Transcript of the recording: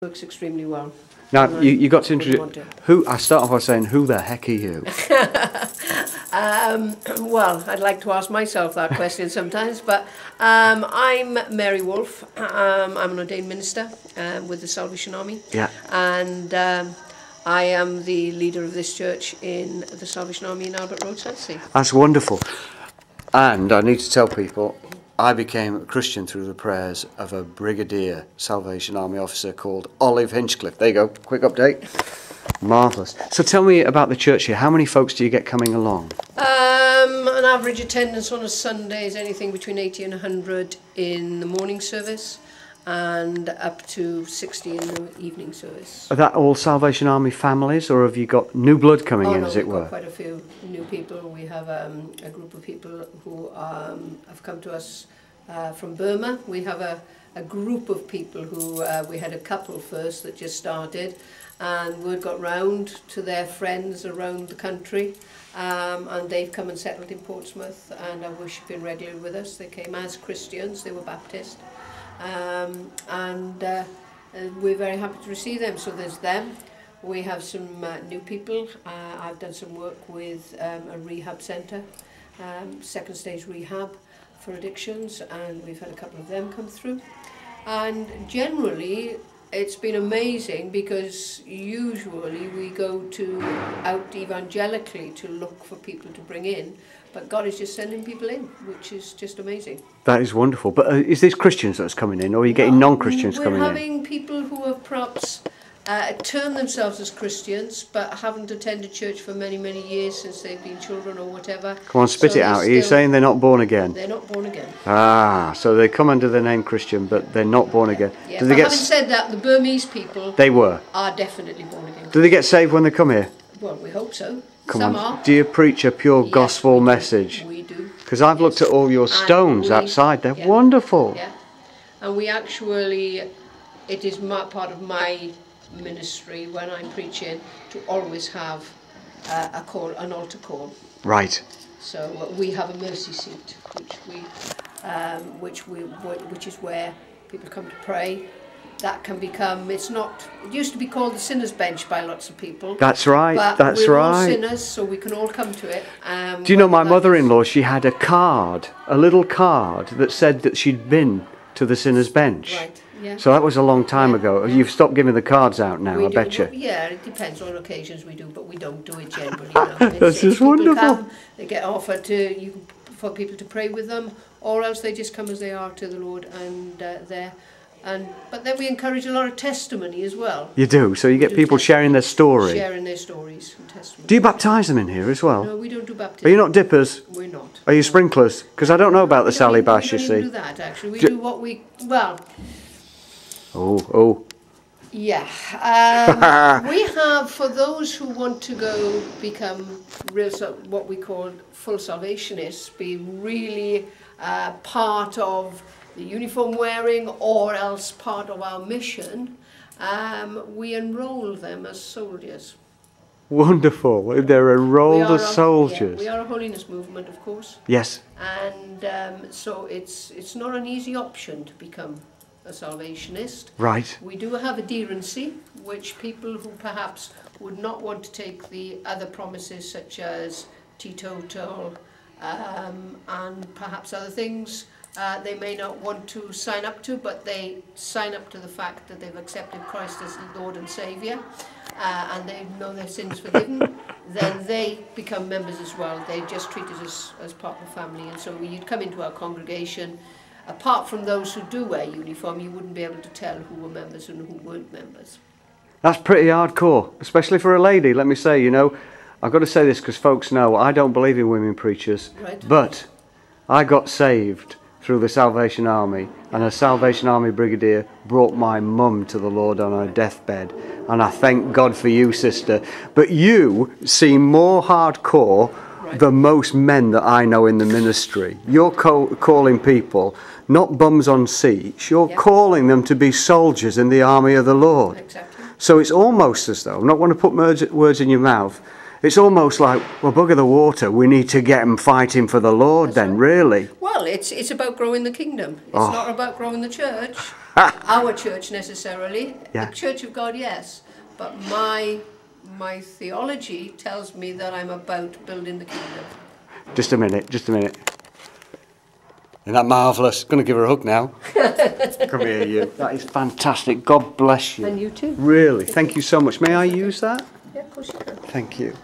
Works extremely well. Now, you got to introduce... I start off by saying, who the heck are you? Well, I'd like to ask myself that question sometimes, but I'm Mary Wolf. I'm an ordained minister with the Salvation Army. Yeah. And I am the leader of this church in the Salvation Army in Albert Road, Southsea. That's wonderful. And I need to tell people, I became a Christian through the prayers of a Brigadier Salvation Army officer called Olive Hinchcliffe. There you go, quick update. Marvellous. So tell me about the church here. How many folks do you get coming along? An average attendance on a Sunday is anything between 80 and 100 in the morning service and up to 60 in the evening service. Are that all Salvation Army families, or have you got new blood coming in, as it were? We've got quite a few new people. We have a group of people who have come to us from Burma. We have a group of people who, we had a couple first that just started, and word got round to their friends around the country, and they've come and settled in Portsmouth and are worshipping regularly with us. They came as Christians, they were Baptist, and we're very happy to receive them. So there's them. We have some new people. I've done some work with a rehab centre, second stage rehab for addictions, and we've had a couple of them come through. And generally it's been amazing, because usually we go out evangelically to look for people to bring in, but God is just sending people in, which is just amazing. That is wonderful. But is this Christians that's coming in, or are you getting non-Christians coming in? We're having people who have perhaps term themselves as Christians but haven't attended church for many, many years since they've been children or whatever. Come on, spit it out. Are you saying they're not born again? They're not born again. Ah, so they come under the name Christian, but they're not born again. Yeah, but having said that, the Burmese people are definitely born again. Do they get saved when they come here? Well, we hope so. Some are. Do you preach a pure gospel message? We do. Because I've looked at all your stones outside. They're wonderful. Yeah. And we actually, it is part of my ministry when I'm preaching to always have an altar call. Right. So we have a mercy seat, which is where people come to pray. That can become, it used to be called the sinner's bench by lots of people. That's right, but we're all sinners, so we can all come to it. Do you know, my mother-in-law, she had a little card that said that she'd been to the sinner's bench. Right, yeah. So that was a long time ago. You've stopped giving the cards out now, I bet you. Yeah, it depends on occasions we do, but we don't do it generally. This is wonderful. Come, they get offered for people to pray with them, or else they just come as they are to the Lord, and but then we encourage a lot of testimony as well. You do, so you get people sharing their story. Sharing their stories and testimony. Do you baptise them in here as well? No, we don't do baptism. Are you not dippers? We're not. Are you sprinklers? Because I don't know about the Sally Bash, you see. We don't do that, actually. We do what we, well... Oh. Yeah. We have, for those who want to become real, what we call full salvationists, be really part of the uniform wearing, or else part of our mission, we enroll them as soldiers. Wonderful. They're enrolled as soldiers. We are a holiness movement, of course. Yes. And so it's not an easy option to become a salvationist. Right. We do have adherency, which people who perhaps would not want to take the other promises, such as teetotal and perhaps other things, they may not want to sign up to, but they sign up to the fact that they've accepted Christ as Lord and Saviour, and they know their sins forgiven, then they become members as well. They just treat us as part of the family. And so when you'd come into our congregation, apart from those who do wear uniform, you wouldn't be able to tell who were members and who weren't members. That's pretty hardcore, especially for a lady. Let me say, I've got to say this because folks know I don't believe in women preachers, but I got saved through the Salvation Army, and a Salvation Army brigadier brought my mum to the Lord on her deathbed, and I thank God for you, sister. But you seem more hardcore than most men that I know in the ministry. You're calling people not bums on seats, you're calling them to be soldiers in the army of the Lord. Exactly. So it's almost as though, I'm not going to put words in your mouth, it's almost like, well, bugger the water, we need to get them fighting for the Lord. That's then, really. Well, it's about growing the kingdom. It's not about growing the church. our church necessarily. Yeah. The Church of God, yes. But my theology tells me that I'm about building the kingdom. Just a minute, just a minute. Isn't that marvellous? Going to give her a hug now. Come here, you. That is fantastic. God bless you. And you too. Really, thank you so much. May I use that? Yeah, of course you can. Thank you.